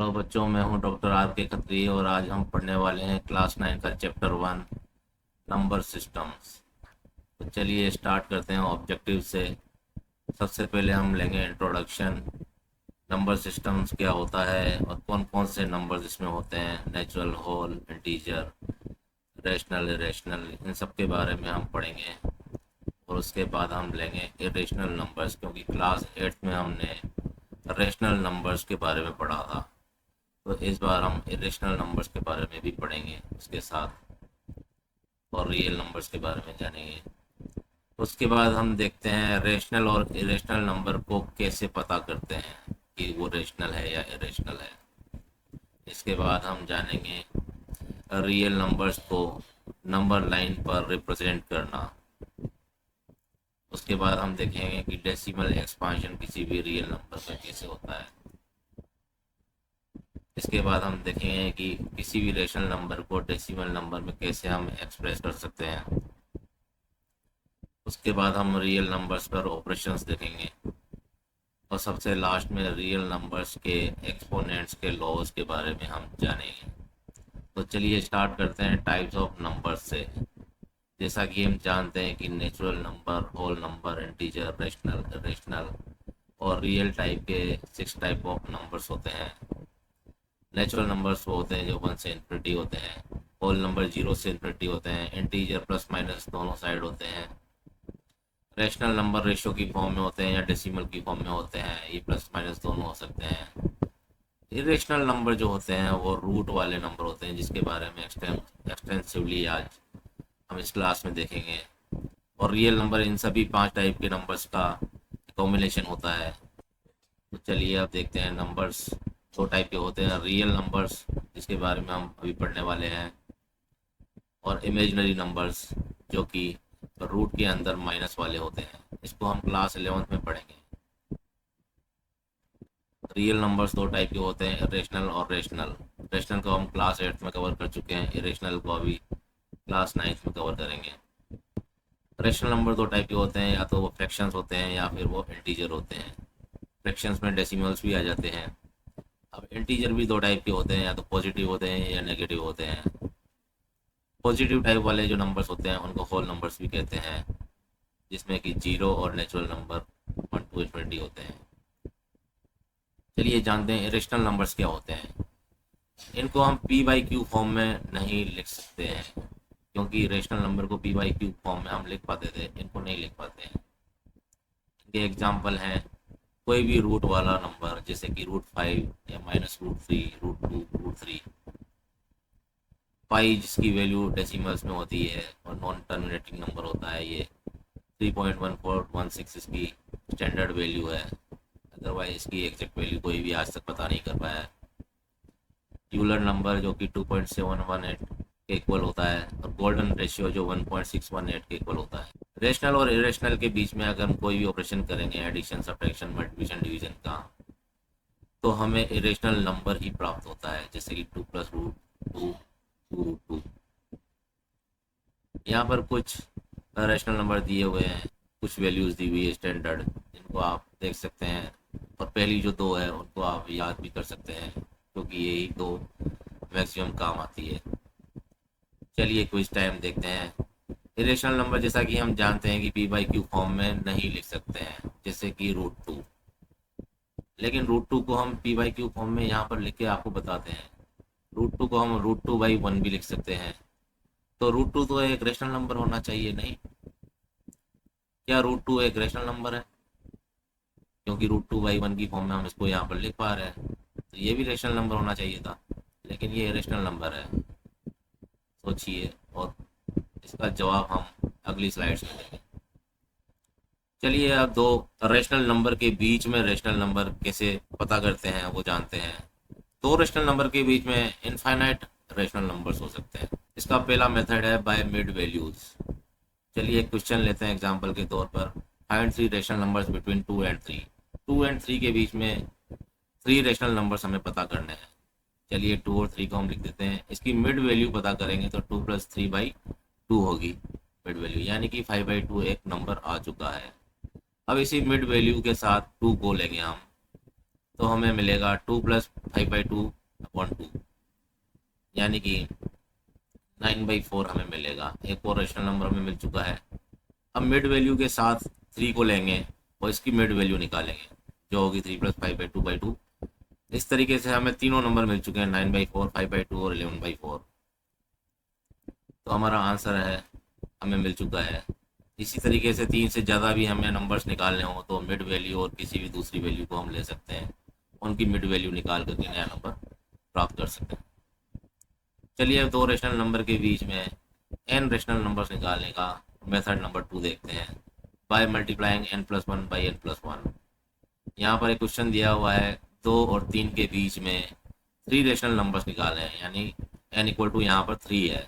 Hello बच्चों, मैं हूं डॉक्टर आर के खत्री और आज हम पढ़ने वाले हैं क्लास 9 का चैप्टर 1 नंबर सिस्टम्स। तो चलिए स्टार्ट करते हैं ऑब्जेक्टिव से। सबसे पहले हम लेंगे इंट्रोडक्शन। नंबर सिस्टम्स क्या होता है और कौन कौन से नंबर्स इसमें होते हैं, natural, whole, integer, rational, irrational, इन सब के बारे में हम पढ़ेंगे। और उसके बाद हम लेंगे इरेशनल नंबर्स, क्योंकि क्लास 8 में हमने रैशनल नंबर्स के बारे में पढ़ा था। तो इस बार हम इरेशनल नंबर्स के बारे में भी पढ़ेंगे उसके साथ, और रियल नंबर्स के बारे में जानेंगे। उसके बाद हम देखते हैं रेशनल और इरेशनल नंबर को कैसे पता करते हैं कि वो रेशनल है या इरेशनल है। इसके बाद हम जानेंगे रियल नंबर्स को नंबर लाइन पर रिप्रेजेंट करना। उसके बाद हम देखेंगे कि डेसिमल एक्सपांशन किसी भी रियल नंबर का कैसे होता है। इसके बाद हम देखेंगे कि किसी भी रेशनल नंबर को डेसिमल नंबर में कैसे हम एक्सप्रेस कर सकते हैं। उसके बाद हम रियल नंबर्स पर ऑपरेशंस देखेंगे। और सबसे लास्ट में रियल नंबर्स के एक्सपोनेंट्स के लॉज के बारे में हम जानेंगे। तो चलिए स्टार्ट करते हैं टाइप्स ऑफ नंबर्स से। जैसा कि हम जानते हैं कि natural number, whole number, integer, rational, irrational और रियल टाइप के 6 टाइप ऑफ नंबर्स होते हैं। नेचुरल नंबर्स वो होते हैं जो 1 से इन्फिनिटी होते हैं। होल नंबर 0 से इन्फिनिटी होते हैं। इंटीजर प्लस माइनस दोनों साइड होते हैं। रैशनल नंबर रेशो की फॉर्म में होते हैं या डेसिमल की फॉर्म में होते हैं, ये प्लस माइनस दोनों हो सकते हैं। इरेशनल नंबर जो होते हैं वो रूट वाले नंबर होते हैं, जिसके बारे में एक्सटेंसिवली आज हम इस क्लास में देखेंगे। और रियल नंबर इन सभी 5 टाइप के नंबर्स का कॉम्बिनेशन होता है। तो चलिए अब देखते हैं नंबर्स। 2 टाइप के होते हैं, रियल नंबर्स जिसके बारे में हम अभी पढ़ने वाले हैं, और इमेजिनरी नंबर्स जो कि रूट के अंदर माइनस वाले होते हैं। इसको हम क्लास 11th में पढ़ेंगे। रियल नंबर्स 2 टाइप के होते हैं, इरेशनल और रेशनल। रेशनल को हम क्लास 8 में कवर कर चुके हैं, इरेशनल को अभी क्लास 9th में कवर करेंगे। रेशनल नंबर 2 टाइप के होते हैं, या तो वो फ्रैक्शंस होते हैं या फिर वो इंटीजर होते हैं। फ्रैक्शंस में डेसिमल्स भी आ जाते हैं। अब इंटीजर भी 2 टाइप के होते हैं, या तो पॉजिटिव होते हैं या नेगेटिव होते हैं। पॉजिटिव टाइप वाले जो नंबर्स होते हैं उनको होल नंबर्स भी कहते हैं, जिसमें कि 0 और नेचुरल नंबर 1 टू इन्फिनिटी होते हैं। चलिए जानते हैं इरेशनल नंबर्स क्या होते हैं। इनको हम पी बाई क्यू फॉर्म में नहीं लिख सकते हैं, क्योंकि इरेशनल नंबर को पी बाई क्यू फॉर्म में हम लिख पाते थे, इनको नहीं लिख पाते हैं। इनके एग्जाम्पल हैं कोई भी रूट वाला नंबर, जैसे कि रूट 5 या -√3, √2, √3। पाई जिसकी वैल्यू डेसिमल्स में होती है और नॉन टर्मिनेटिंग नंबर होता है, ये 3.1416 इसकी स्टैंडर्ड वैल्यू है। अदरवाइज इसकी एग्जैक्ट वैल्यू कोई भी आज तक पता नहीं कर पाया है। यूलर नंबर जो कि 2.718 के इक्वल होता है, और गोल्डन रेशियो जो 1.618 के इक्वल होता है। रेशनल और इरेशनल के बीच में अगर हम कोई भी ऑपरेशन करेंगे, एडिशन, सब्ट्रैक्शन, मल्टीप्लिकेशन, डिवीजन का, तो हमें इरेशनल नंबर ही प्राप्त होता है, जैसे कि 2 + √2, 2√2। यहाँ पर कुछ रैशनल नंबर दिए हुए हैं, कुछ वैल्यूज़ दी हुई है स्टैंडर्ड, जिनको आप देख सकते हैं। और पहली जो 2 है उनको आप याद भी कर सकते हैं, क्योंकि यही 2 मैक्सिमम काम आती है। चलिए क्विज टाइम देखते हैं। इरेशनल नंबर जैसा कि हम जानते हैं कि पी बाई क्यू फॉर्म में नहीं लिख सकते हैं, जैसे कि √2। लेकिन √2 को हम पी बाई क्यू फॉर्म में यहाँ पर लिख के आपको बताते हैं। √2 को हम √2/1 भी लिख सकते हैं। तो √2 तो एक रेशनल नंबर होना चाहिए, नहीं? क्या √2 एक रेशनल नंबर है? क्योंकि √2/1 की फॉर्म में हम इसको यहाँ पर लिख पा रहे हैं, तो ये भी रेशनल नंबर होना चाहिए था। लेकिन ये रेशनल नंबर है। सोचिए, और इसका जवाब हम अगली स्लाइड्स में देंगे। चलिए अब 2 रेशनल नंबर के बीच में रेशनल नंबर कैसे पता करते हैं वो जानते हैं। 2 रेशनल नंबर के बीच में इनफाइनाइट रेशनल नंबर्स हो सकते हैं। इसका पहला मेथड है बाय मिड वैल्यूज। चलिए एक क्वेश्चन लेते हैं एग्जांपल के तौर पर। Find 3 rational numbers between 2 and 3। 2 and 3 के बीच में 3 रेशनल नंबर्स हमें पता करने हैं। चलिए 2 और 3 को हम लिख देते हैं। इसकी मिड वैल्यू पता करेंगे तो 2 + 3/2 होगी मिड वैल्यू, यानी कि 5/2 एक नंबर आ चुका है। अब इसी मिड वैल्यू के साथ 2 को लेंगे हम, तो हमें मिलेगा 2+5/2/2, यानी कि 9/4 हमें मिलेगा। एक और रेशनल नंबर हमें मिल चुका है। अब मिड वैल्यू के साथ 3 को लेंगे और इसकी मिड वैल्यू निकालेंगे, जो होगी 3+5/2/2। इस तरीके से हमें तीनों नंबर मिल चुके हैं, 9/4, 5/2 और 11/4। तो हमारा आंसर है हमें मिल चुका है। इसी तरीके से 3 से ज़्यादा भी हमें नंबर्स निकालने हो तो मिड वैल्यू और किसी भी दूसरी वैल्यू को हम ले सकते हैं, उनकी मिड वैल्यू निकाल करके नया नंबर प्राप्त कर सकते हैं। चलिए अब दो रेशनल नंबर के बीच में एन रेशनल नंबर्स निकालने का मेथड नंबर 2 देखते हैं, by multiplying n+1 by n+1। यहाँ पर एक क्वेश्चन दिया हुआ है 2 और 3 के बीच में 3 रेशनल नंबर्स निकालने हैं, यानी n = यहाँ पर 3 है।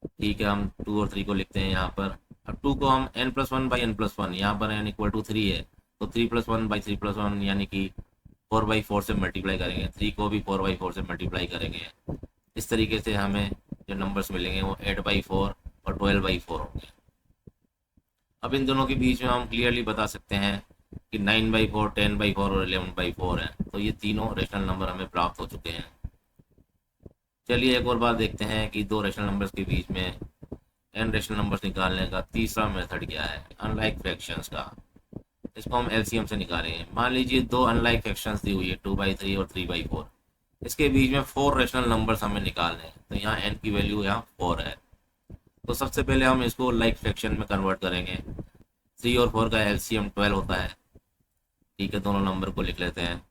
ठीक है, हम 2 और 3 को लिखते हैं यहाँ पर। अब 2 को हम n+1 बाई n+1, यहाँ पर n = 3 है तो 3+1 बाई 3+1 यानी कि 4/4 से मल्टीप्लाई करेंगे, 3 को भी 4/4 से मल्टीप्लाई करेंगे। इस तरीके से हमें जो नंबर्स मिलेंगे वो 8/4 और 12/4 होंगे। अब इन दोनों के बीच में हम क्लियरली बता सकते हैं कि 9/4, 10/4 और 11/4 है, तो ये तीनों रेशनल नंबर हमें प्राप्त हो चुके हैं। चलिए एक और बात देखते हैं कि दो रेशनल नंबर्स के बीच में एन रेशनल नंबर्स निकालने का तीसरा मेथड क्या है, अनलाइक फ्रैक्शंस का। इसको हम एलसीएम से निकालेंगे। मान लीजिए दो अनलाइक फ्रैक्शंस दी हुई है, 2/3 और 3/4। इसके बीच में 4 रेशनल नंबर्स हमें निकालने हैं, तो यहाँ एन की वैल्यू यहाँ 4 है। तो सबसे पहले हम इसको लाइक फ्रैक्शन में कन्वर्ट करेंगे। 3 और 4 का एलसीएम 12 होता है। ठीक है, दोनों नंबर को लिख लेते हैं।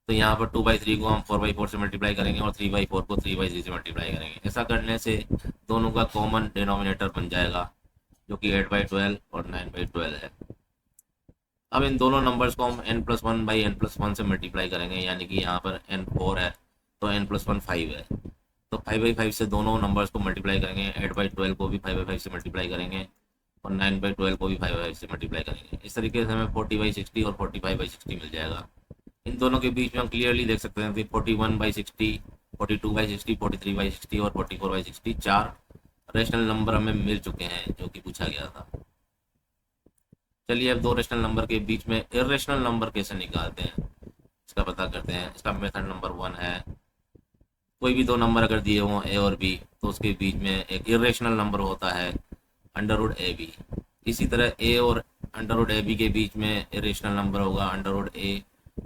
तो यहाँ पर 2/3 को हम 4/4 से मल्टीप्लाई करेंगे और 3/4 को 3/3 से मल्टीप्लाई करेंगे। ऐसा करने से दोनों का कॉमन डिनोमिनेटर बन जाएगा, जो कि 8/12 और 9/12 है। अब इन दोनों नंबर्स को हम n+1 बाई n+1 से मल्टीप्लाई करेंगे, यानी कि यहाँ पर n4 है तो n+1 5 है। तो 5/5 से दोनों नंबर्स को मल्टीप्लाई करेंगे, 8/12 को भी 5/5 से मल्टीप्लाई करेंगे और 9/12 को भी 5/5 से मल्टीप्लाई करेंगे। इस तरीके से हमें 40/60 और 45/60 मिल जाएगा। इन दोनों के बीच में हम क्लियरली देख सकते हैं कि 41/60, 42/60, 43/60 और 44/60 चार रेशनल नंबर हमें मिल चुके हैं जो कि पूछा गया था। चलिए अब दो रेशनल नंबर के बीच में इरेशनल नंबर कैसे निकालते हैं इसका पता करते हैं। इसका मेथड नंबर 1 है, कोई भी दो नंबर अगर दिए हों ए और बी तो उसके बीच में एक इरेशनल नंबर होता है √AB। इसी तरह ए और √AB के बीच में इरेशनल नंबर होगा √A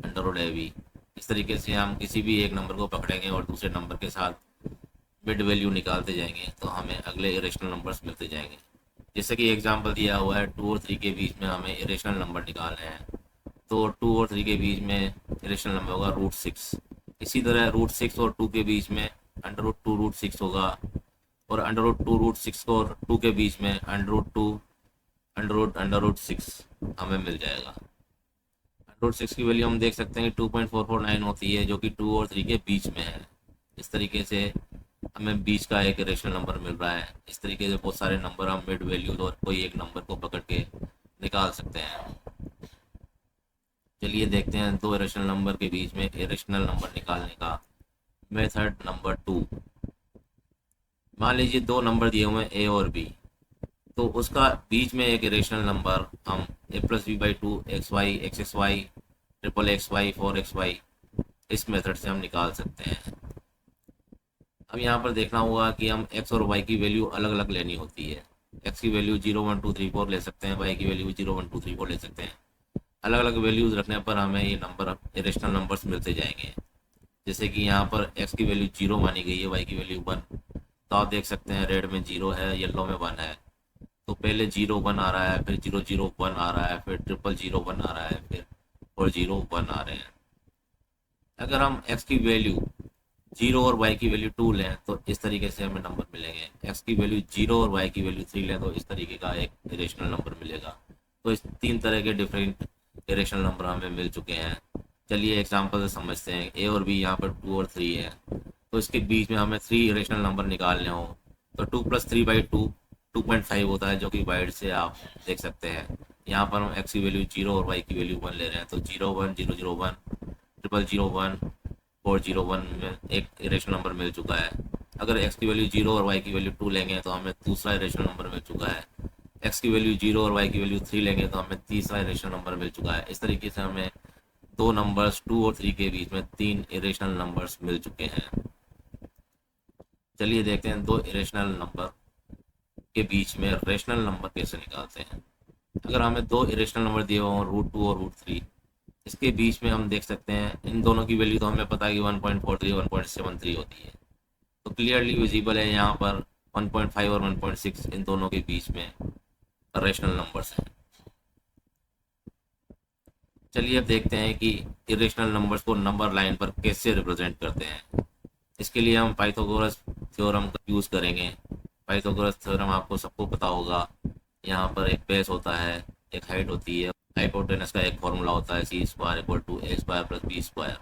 √AB। इस तरीके से हम किसी भी एक नंबर को पकड़ेंगे और दूसरे नंबर के साथ मिड वैल्यू निकालते जाएंगे तो हमें अगले इरेशनल नंबर्स मिलते जाएंगे। जैसे कि एग्जांपल दिया हुआ है 2 और 3 के बीच में हमें इरेशनल नंबर निकालने हैं, तो 2 और 3 के बीच में इरेशनल नंबर होगा √6। इसी तरह √6 और 2 के बीच में √2√6 होगा, और √2√6 और 2 के बीच में √2 √6 हमें मिल जाएगा। √6 की वैल्यू हम देख सकते हैं कि 2.449 होती है, जो कि 2 और 3 के बीच में है। इस तरीके से हमें बीच का एक रेशनल नंबर मिल रहा है। इस तरीके से बहुत सारे नंबर हम मिड वैल्यूज और कोई एक नंबर को पकड़ के निकाल सकते हैं। चलिए देखते हैं दो रेशनल नंबर के बीच में इरेशनल नंबर निकालने का मेथड नंबर 2। मान लीजिए दो नंबर दिए हुए हैं ए और बी, तो उसका बीच में एक इरेशनल नंबर हम a+b/2 xy xxy XXY 4xy इस मेथड से हम निकाल सकते हैं। अब यहाँ पर देखना होगा कि हम x और y की वैल्यू अलग अलग लेनी होती है। x की वैल्यू 0 1 2 3 4 ले सकते हैं, y की वैल्यू 0 1 2 3 4 ले सकते हैं। अलग अलग वैल्यूज़ रखने पर हमें ये नंबर इरेशनल नंबर्स मिलते जाएंगे। जैसे कि यहाँ पर x की वैल्यू 0 मानी गई है, y की वैल्यू 1, तो आप देख सकते हैं रेड में 0 है, येलो में 1 है। तो पहले 0 1 आ रहा है, फिर 0 0 1 आ रहा है, फिर 0 0 1 आ रहा है, फिर और 0 1 आ रहे हैं। अगर हम x की वैल्यू 0 और y की वैल्यू 2 लें तो इस तरीके से हमें नंबर मिलेंगे। x की वैल्यू 0 और y की वैल्यू 3 लें तो इस तरीके का एक इरेशनल नंबर मिलेगा। तो इस 3 तरह के डिफरेंट इरेशनल नंबर हमें मिल चुके हैं। चलिए एग्जांपल से समझते हैं। a और b यहाँ पर 2 और 3 है, तो इसके बीच में हमें 3 इरेशनल नंबर निकालने हो तो 2 + 3/2 2.5 होता है, जो कि वाइड से आप देख सकते हैं। यहाँ पर हम x की वैल्यू 0 और y की वैल्यू 1 ले रहे हैं, तो 0 1 0 0 1 0 0 1 401 में एक इरेशनल नंबर मिल चुका है। अगर x की वैल्यू 0 और y की वैल्यू 2 लेंगे तो हमें दूसरा इरेशनल नंबर मिल चुका है। x की वैल्यू 0 और y की वैल्यू 3 लेंगे तो हमें तीसरा इरेशनल नंबर मिल चुका है। इस तरीके से हमें दो नंबर्स 2 और 3 के बीच में 3 इरेशनल नंबर्स मिल चुके हैं। चलिए देखते हैं दो इरेशनल नंबर के बीच में रेशनल नंबर कैसे निकालते हैं। अगर हमें दो इरेशनल नंबर दिए हुए हों √2 और √3, इसके बीच में हम देख सकते हैं इन दोनों की वैल्यू तो हमें पता है कि 1.43 1.73 होती है, तो क्लियरली विजिबल है यहाँ पर 1.5 और 1.6 इन दोनों के बीच में रेशनल नंबर्स हैं। चलिए अब देखते हैं कि इरेशनल नंबर्स को नंबर लाइन पर कैसे रिप्रेजेंट करते हैं। इसके लिए हम पाइथागोरस थ्योरम का यूज़ करेंगे। पाइथागोरस थ्योरम आपको सबको पता होगा। यहाँ पर एक बेस होता है, एक हाइट होती है, हाइपोटेनस का एक फॉर्मूला होता है C² = A² + B²।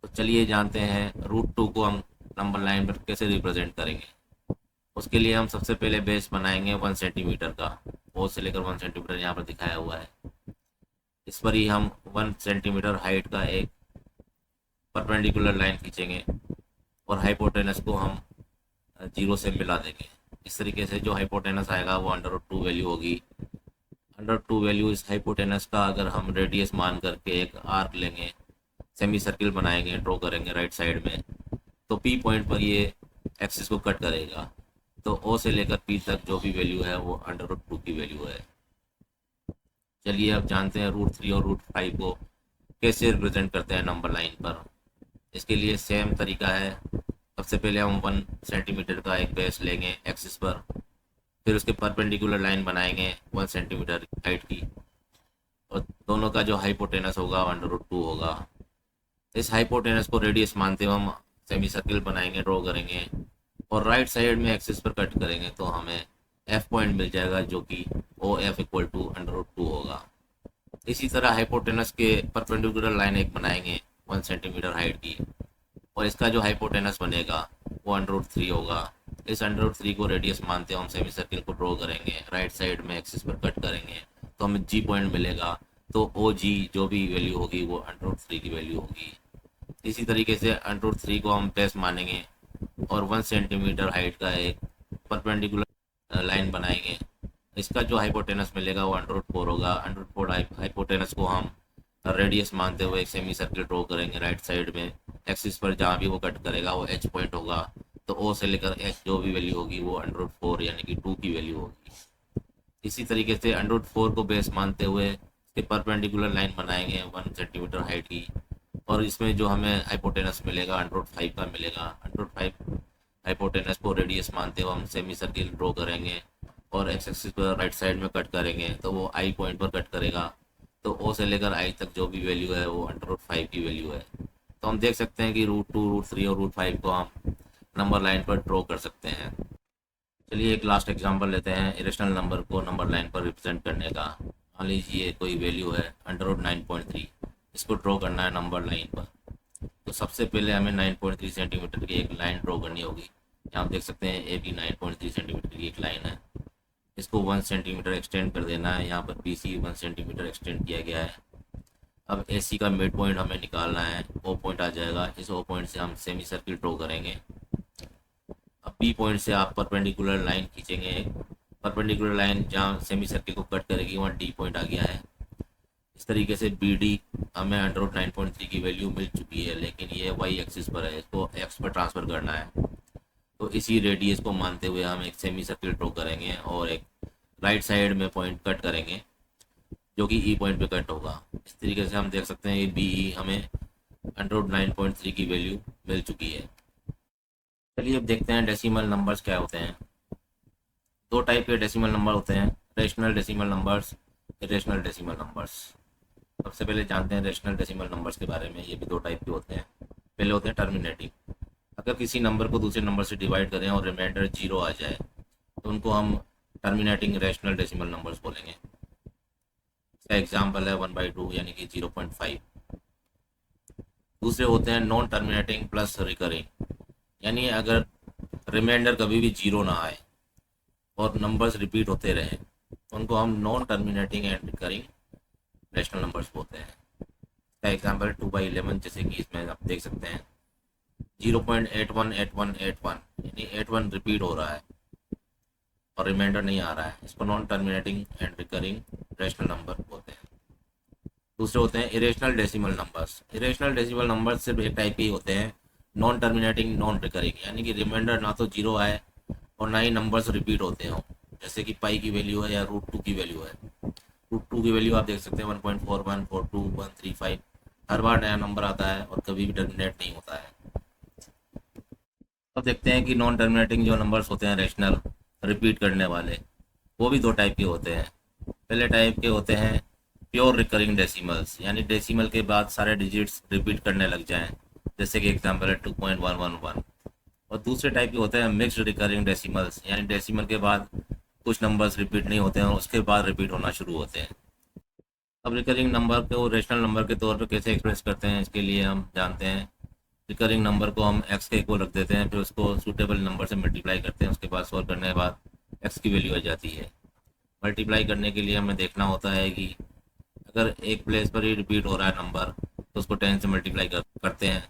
तो चलिए जानते हैं √2 को हम नंबर लाइन पर कैसे रिप्रेजेंट करेंगे। उसके लिए हम सबसे पहले बेस बनाएंगे 1 सेंटीमीटर का, ओ से लेकर 1 सेंटीमीटर यहाँ पर दिखाया हुआ है। इस पर ही हम 1 सेंटीमीटर हाइट का एक परपेंडिकुलर लाइन खींचेंगे और हाइपोटेनस को हम 0 से मिला देंगे। इस तरीके से जो हाइपोटेनस आएगा वो √2 वैल्यू होगी। √2 वैल्यू इस हाइपोटेनस का अगर हम रेडियस मान करके एक आर्क लेंगे, सेमी सर्किल बनाएंगे, ड्रॉ करेंगे राइट साइड में, तो पी पॉइंट पर ये एक्सिस को कट करेगा। तो ओ से लेकर पी तक जो भी वैल्यू है वो √2 की वैल्यू है। चलिए अब जानते हैं √3 और √5 को कैसे रिप्रेजेंट करते हैं नंबर लाइन पर। इसके लिए सेम तरीका है। सबसे पहले हम 1 सेंटीमीटर का एक बेस लेंगे एक्सिस पर, फिर उसके परपेंडिकुलर लाइन बनाएंगे 1 सेंटीमीटर हाइट की, और दोनों का जो हाइपोटेनस होगा √2 होगा। इस हाइपोटेनस को रेडियस मानते हुए हम सेमी सर्किल बनाएंगे, ड्रॉ करेंगे और राइट साइड में एक्सिस पर कट करेंगे, तो हमें एफ पॉइंट मिल जाएगा जो कि OF = √2 होगा। इसी तरह हाइपोटेनस के परपेंडिकुलर लाइन एक बनाएंगे 1 सेंटीमीटर हाइट की, और इसका जो हाइपोटेनस बनेगा वो √3 होगा। इस √3 को रेडियस मानते हुए हम सेमी सर्किल को ड्रॉ करेंगे, राइट साइड में एक्सिस पर कट करेंगे, तो हमें G पॉइंट मिलेगा। तो OG जो भी वैल्यू होगी वो √3 की वैल्यू होगी। इसी तरीके से √3 को हम बेस मानेंगे और 1 सेंटीमीटर हाइट का एक परपेंडिकुलर लाइन बनाएंगे। इसका जो हाइपोटेनस मिलेगा वो √4 होगा। √4 हाइपोटेनस को हम रेडियस मानते हुए एक सेमी सर्किल ड्रॉ करेंगे राइट साइड में, एक्सिस पर जहाँ भी वो कट करेगा वो H पॉइंट होगा। तो O से लेकर H जो भी वैल्यू होगी वो √4 यानी कि 2 की वैल्यू होगी। इसी तरीके से √4 को बेस मानते हुए इसके परपेंडिकुलर लाइन बनाएंगे 1 सेंटीमीटर हाइट की, और इसमें जो हमें हाइपोटेनस मिलेगा √5 का मिलेगा। √5 हाइपोटेनस को रेडियस मानते हुए हम सेमी सर्किल ड्रॉ करेंगे और एक्स एक्सिस पर राइट साइड में कट करेंगे, तो वो I पॉइंट पर कट करेगा। तो O से लेकर I तक जो भी वैल्यू है वो √5 की वैल्यू है। तो हम देख सकते हैं कि √2 √3 और √5 को हम नंबर लाइन पर ड्रॉ कर सकते हैं। चलिए एक लास्ट एग्जांपल लेते हैं इरेशनल नंबर को नंबर लाइन पर रिप्रेजेंट करने का। मान लीजिए कोई वैल्यू है √9.3, इसको ड्रॉ करना है नंबर लाइन पर। तो सबसे पहले हमें 9.3 सेंटीमीटर की एक लाइन ड्रॉ करनी होगी। यहाँ आप देख सकते हैं AB 9.3 सेंटीमीटर की एक लाइन है। इसको 1 सेंटीमीटर एक्सटेंड कर देना है। यहाँ पर BC 1 सेंटीमीटर एक्सटेंड किया गया है। अब AC का मिड पॉइंट हमें निकालना है, O पॉइंट आ जाएगा। इस O पॉइंट से हम सेमी सर्किल ड्रॉ करेंगे। अब B पॉइंट से आप परपेंडिकुलर लाइन खींचेंगे। परपेंडिकुलर लाइन जहाँ सेमी सर्किल को कट करेगी वहाँ D पॉइंट आ गया है। इस तरीके से BD हमें 9.3 की वैल्यू मिल चुकी है, लेकिन ये Y एक्सिस पर है, इसको X पर ट्रांसफ़र करना है। तो इसी रेडियस को मानते हुए हम एक सेमी सर्किल ड्रॉ करेंगे और एक राइट साइड में पॉइंट कट करेंगे जो कि E पॉइंट पे कट होगा। इस तरीके से हम देख सकते हैं कि BE हमें 9.3 की वैल्यू मिल चुकी है। चलिए अब देखते हैं डेसिमल नंबर्स क्या होते हैं। दो टाइप के डेसिमल नंबर होते हैं, rational decimal numbers, irrational decimal numbers. सबसे पहले जानते हैं रेशनल डेसिमल नंबर्स के बारे में। ये भी दो टाइप के होते हैं। पहले होते हैं टर्मिनेटिंग। अगर किसी नंबर को दूसरे नंबर से डिवाइड करें और रिमाइंडर 0 आ जाए तो उनको हम टर्मिनेटिंग रेशनल डेसिमल नंबर्स बोलेंगे। इसका एग्जाम्पल है 1/2 यानी कि 0.5। दूसरे होते हैं नॉन टर्मिनेटिंग प्लस रिकरिंग, यानी अगर रिमाइंडर कभी भी 0 ना आए और नंबर्स रिपीट होते रहे तो उनको हम non terminating and recurring rational numbers बोलते हैं। इसका एग्जाम्पल 2/11, जैसे कि इसमें आप देख सकते हैं 0.818181 यानी 81 रिपीट हो रहा है और रिमाइंडर नहीं आ रहा है। इसको non terminating and recurring rational number बोलते हैं। दूसरे होते हैं irrational decimal numbers. Irrational decimal numbers सिर्फ एक टाइप के ही होते हैं, नॉन टर्मिनेटिंग नॉन रिकरिंग, यानी कि रिमाइंडर ना तो जीरो आए और ना ही नंबर्स रिपीट होते हो। जैसे कि पाई की वैल्यू है या रूट टू की वैल्यू है। रूट टू की वैल्यू आप देख सकते हैं 1.4142 135। हर बार नया नंबर आता है और कभी भी टर्मिनेट नहीं होता है। अब देखते हैं कि नॉन टर्मिनेटिंग जो नंबर्स होते हैं रेशनल, रिपीट करने वाले, वो भी दो टाइप के होते हैं। पहले टाइप के होते हैं प्योर रिकरिंग डेसिमल्स, यानी डेसिमल के बाद सारे डिजिट्स रिपीट करने लग जाएं, जैसे कि एग्जांपल है 2.111। और दूसरे टाइप के होते हैं मिक्स्ड रिकरिंग डेसिमल्स, यानी डेसिमल के बाद कुछ नंबर्स रिपीट नहीं होते हैं और उसके बाद रिपीट होना शुरू होते हैं। अब रिकरिंग नंबर को रेशनल नंबर के तौर पर कैसे एक्सप्रेस करते हैं, इसके लिए हम जानते हैं। रिकरिंग नंबर को हम एक्स के इक्वल रख देते हैं, फिर उसको सूटेबल नंबर से मल्टीप्लाई करते हैं, उसके बाद सॉल्व करने के बाद एक्स की वैल्यू आ जाती है। मल्टीप्लाई करने के लिए हमें देखना होता है कि अगर एक प्लेस पर ही रिपीट हो रहा है नंबर तो उसको 10 से मल्टीप्लाई करते हैं,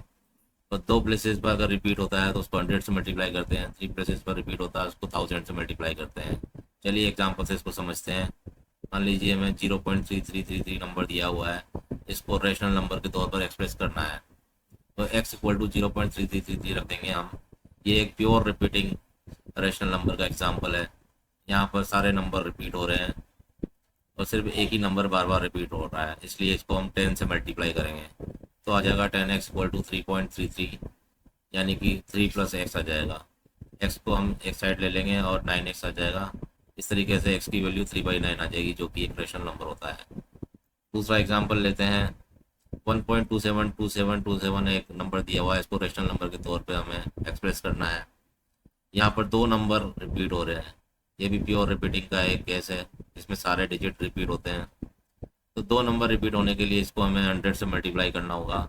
और दो प्लेसेस पर अगर रिपीट होता है तो उसको 100 से मल्टीप्लाई करते हैं, थ्री प्लेसेस पर रिपीट होता है उसको 1000 से मल्टीप्लाई करते हैं। चलिए एग्जाम्पल से इसको समझते हैं। मान लीजिए हमें 0.3333 नंबर दिया हुआ है, इसको रेशनल नंबर के तौर पर एक्सप्रेस करना है, तो x इक्वल टू 0.3333 रख देंगे हम। ये एक प्योर रिपीटिंग रेशनल नंबर का एग्जाम्पल है। यहाँ पर सारे नंबर रिपीट हो रहे हैं और सिर्फ एक ही नंबर बार बार रिपीट हो रहा है, इसलिए इसको हम 10 से मल्टीप्लाई करेंगे तो आ जाएगा 10x इक्वल टू 3.33, यानी कि 3 प्लस एक्स आ जाएगा। x को हम एक साइड ले लेंगे और 9x आ जाएगा। इस तरीके से x की वैल्यू 3/9 आ जाएगी, जो कि एक रेशनल नंबर होता है। दूसरा एग्जाम्पल लेते हैं। 1.272727 एक नंबर दिया हुआ है, इसको रेशनल नंबर के तौर पे हमें एक्सप्रेस करना है। यहाँ पर दो नंबर रिपीट हो रहे हैं, ये भी प्योर रिपीटिंग का एक केस है, इसमें सारे डिजिट रिपीट होते हैं। तो दो नंबर रिपीट होने के लिए इसको हमें 100 से मल्टीप्लाई करना होगा,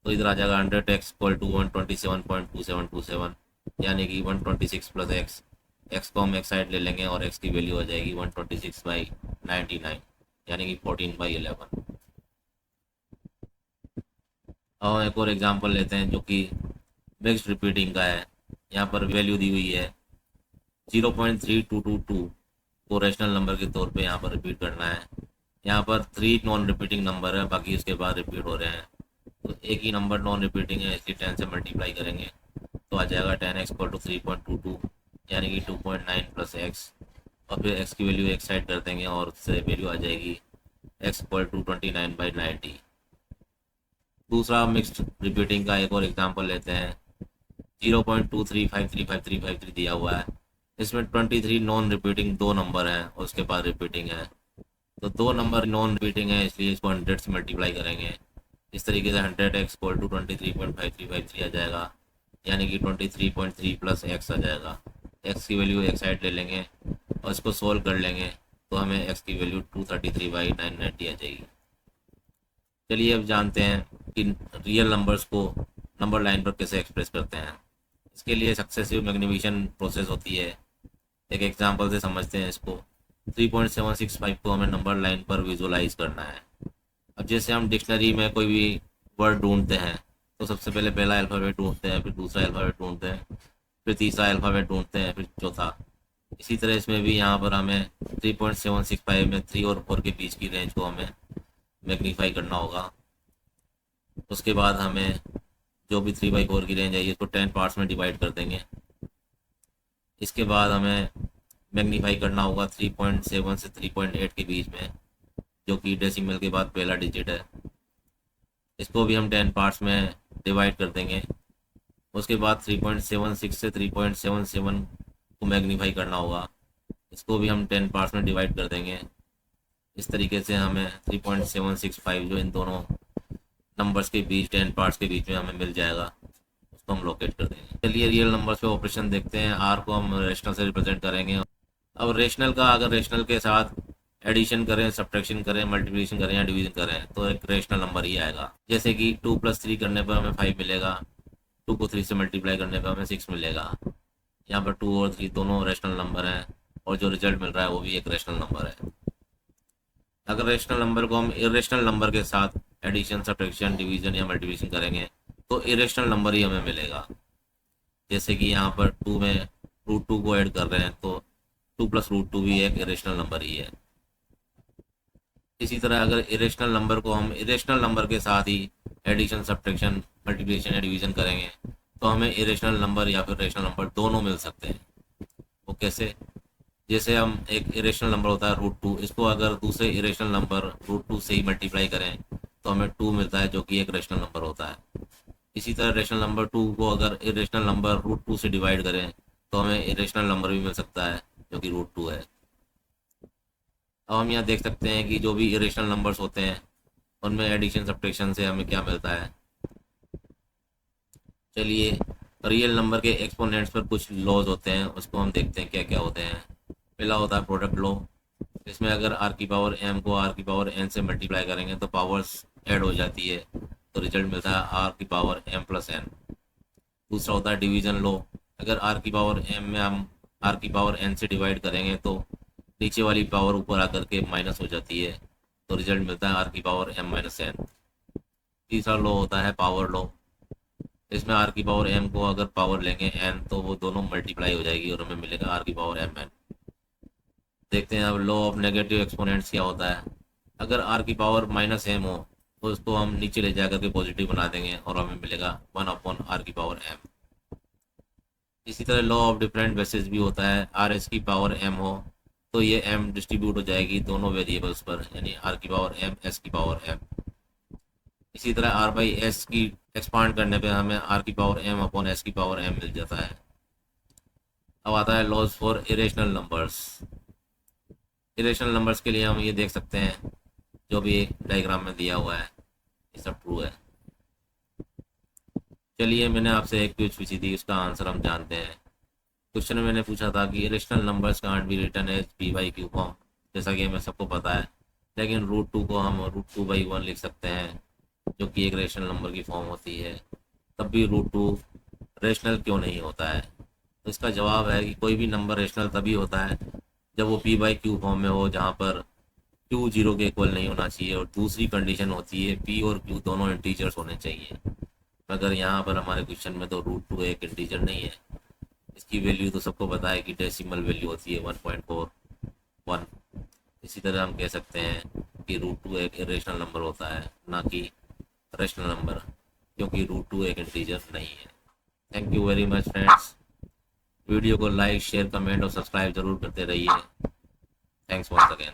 तो इधर आ जाएगा 100x इक्वल टू 127.2727, यानी कि 126 प्लस एक्स। एक्स को हम एक साइड ले लेंगे और एक्स की वैल्यू आ जाएगी 126/99, यानी कि 14/11। और एक और एग्जांपल लेते हैं जो कि मिक्स्ड रिपीटिंग का है। यहाँ पर वैल्यू दी हुई है 0.3222 को रेशनल नंबर के तौर पे यहाँ पर रिपीट करना है। यहाँ पर 3 नॉन रिपीटिंग नंबर है, बाकी उसके बाद रिपीट हो रहे हैं, तो एक ही नंबर नॉन रिपीटिंग है, इसलिए 10 से मल्टीप्लाई करेंगे तो आ जाएगा 10x इक्वल टू 3.22, यानी कि 2.9 प्लस एक्स। और फिर x की वैल्यू एक साइड कर देंगे और उससे वैल्यू आ जाएगी x इक्वल टू 29/90। दूसरा मिक्स्ड रिपीटिंग का एक और एग्जांपल लेते हैं। 0.23535353 दिया हुआ है, इसमें 23 नॉन रिपीटिंग दो नंबर हैं और उसके बाद रिपीटिंग है, तो दो नंबर नॉन रिपीटिंग है इसलिए इसको 100 से मल्टीप्लाई करेंगे। इस तरीके से 100x इक्वल टू 23.5353 आ जाएगा, यानी कि 23.3 प्लस एक्स आ जाएगा। एक्स की वैल्यू एक साइड ले लेंगे और इसको सोल्व कर लेंगे तो हमें एक्स की वैल्यू 233/990 आ जाएगी। चलिए अब जानते हैं कि रियल नंबर्स को नंबर लाइन पर कैसे एक्सप्रेस करते हैं। इसके लिए सक्सेसिव मैग्निफिकेशन प्रोसेस होती है। एक एग्जांपल से समझते हैं इसको। 3.765 को हमें नंबर लाइन पर विजुलाइज करना है। अब जैसे हम डिक्शनरी में कोई भी वर्ड ढूंढते हैं तो सबसे पहले पहला अल्फ़ाबेट ढूंढते हैं, फिर दूसरा अल्फ़ाबेट ढूंढते हैं, फिर तीसरा अल्फ़ाबेट ढूंढते हैं, फिर चौथा। इसी तरह इसमें भी यहाँ पर हमें 3.765 में 3 और 4 के बीच की रेंज को हमें मैग्नीफाई करना होगा। उसके बाद हमें जो भी 3/4 की रेंज है इसको 10 पार्ट्स में डिवाइड कर देंगे। इसके बाद हमें मैग्नीफाई करना होगा 3.7 से 3.8 के बीच में, जो कि डेसिमल के बाद पहला डिजिट है। इसको भी हम 10 पार्ट्स में डिवाइड कर देंगे। उसके बाद 3.76 से 3.77 को मैग्नीफाई करना होगा, इसको भी हम 10 पार्ट्स में डिवाइड कर देंगे। इस तरीके से हमें 3.765 जो इन दोनों नंबर्स के बीच 10 पार्ट्स के बीच में हमें मिल जाएगा, उसको हम लोकेट कर देंगे। चलिए रियल नंबर्स पे ऑपरेशन देखते हैं। आर को हम रेशनल से रिप्रेजेंट करेंगे। अब रेशनल का अगर रेशनल के साथ एडिशन करें, सब्ट्रैक्शन करें, मल्टीप्लिकेशन करें या डिवीजन करें तो एक रेशनल नंबर ही आएगा। जैसे कि 2 + 3 करने पर हमें 5 मिलेगा, 2 को 3 से मल्टीप्लाई करने पर हमें 6 मिलेगा। यहाँ पर 2 और 3 दोनों रेशनल नंबर हैं और जो रिजल्ट मिल रहा है वो भी एक रेशनल नंबर है। अगर रेशनल नंबर को हम इरेशनल नंबर के साथ एडिशन, सब्ट्रैक्शन, डिवीजन या मल्टीप्लिकेशन करेंगे तो इरेशनल नंबर ही हमें मिलेगा। जैसे कि यहाँ पर 2 में √2 को ऐड कर रहे हैं तो 2 + √2 भी एक इरेशनल नंबर ही है। इसी तरह अगर इरेशनल नंबर को हम इरेशनल नंबर के साथ ही एडिशन, सब्ट्रैक्शन, मल्टीप्लिकेशन या डिवीजन करेंगे तो हमें इरेशनल नंबर या फिर रेशनल नंबर दोनों मिल सकते हैं। वो कैसे? जैसे हम एक इरेशनल नंबर होता है √2, इसको अगर दूसरे इरेशनल नंबर √2 से ही मल्टीप्लाई करें तो हमें 2 मिलता है, जो कि एक रेशनल नंबर होता है। इसी तरह रेशनल नंबर 2 को अगर इरेशनल नंबर √2 से डिवाइड करें तो हमें इरेशनल नंबर भी मिल सकता है, जो कि √2 है। अब हम यहाँ देख सकते हैं कि जो भी इरेशनल नंबर्स होते हैं उनमें एडिशन, सब्ट्रैक्शन से हमें क्या मिलता है। चलिए, रियल नंबर के एक्सपोनेंट्स पर कुछ लॉज होते हैं, उसको हम देखते हैं क्या क्या होते हैं। पहला होता है प्रोडक्ट लॉ। इसमें अगर आर की पावर एम को आर की पावर एन से मल्टीप्लाई करेंगे तो पावर्स ऐड हो जाती है, तो रिजल्ट मिलता है आर की पावर एम प्लस एन। दूसरा होता है डिवीजन लॉ। अगर आर की पावर एम में हम आर की पावर एन से डिवाइड करेंगे तो नीचे वाली पावर ऊपर आकर के माइनस हो जाती है, तो रिजल्ट मिलता है आर की पावर एम माइनस एन। तीसरा लॉ होता है पावर लॉ। इसमें आर की पावर एम को अगर पावर लेंगे एन तो वो दोनों मल्टीप्लाई हो जाएगी और हमें मिलेगा आर की पावर एम एन। देखते हैं अब लॉ ऑफ नेगेटिव एक्सपोनेंट्स क्या होता है। अगर आर की पावर माइनस एम हो तो उसको हम नीचे ले जाकर के पॉजिटिव बना देंगे और हमें मिलेगा 1/आर की पावर एम। इसी तरह लॉ ऑफ डिफरेंट बेसिस भी होता है। आर एस की पावर एम हो तो ये एम डिस्ट्रीब्यूट हो जाएगी दोनों वेरिएबल्स पर, यानी आर की पावर एम, एस की पावर एम। इसी तरह आर बाई एस की एक्सपांड करने पे हमें आर की पावर एम अपॉन एस की पावर एम मिल जाता है। अब आता है laws for irrational numbers. Irrational numbers के लिए हम ये देख सकते हैं, जो भी डायग्राम में दिया हुआ है ये सब ट्रू है। चलिए, मैंने आपसे एक क्विज पूछी थी, उसका आंसर हम जानते हैं। क्वेश्चन में मैंने पूछा था कि irrational numbers can't be written as p/q form, जैसा कि हमें सबको पता है, लेकिन √2 को हम √2/1 लिख सकते हैं, जो कि एक रेशनल नंबर की फॉर्म होती है। तब भी √2 रेशनल क्यों नहीं होता है? तो इसका जवाब है कि कोई भी नंबर रेशनल तभी होता है जब वो p/q फॉर्म में हो, जहाँ पर q 0 के इक्वल नहीं होना चाहिए, और दूसरी कंडीशन होती है p और q दोनों इंटीजर्स होने चाहिए। मगर यहाँ पर हमारे क्वेश्चन में तो √2 एक इंटीजर नहीं है। इसकी वैल्यू तो सबको पता है कि डेसिमल वैल्यू होती है 1.41। इसी तरह हम कह सकते हैं कि √2 एक इरेशनल नंबर होता है, ना कि रेशनल नंबर, क्योंकि √2 एक इंटीजर नहीं है। Thank you very much friends. Video को लाइक, शेयर, कमेंट और सब्सक्राइब जरूर करते रहिए। Thanks once again.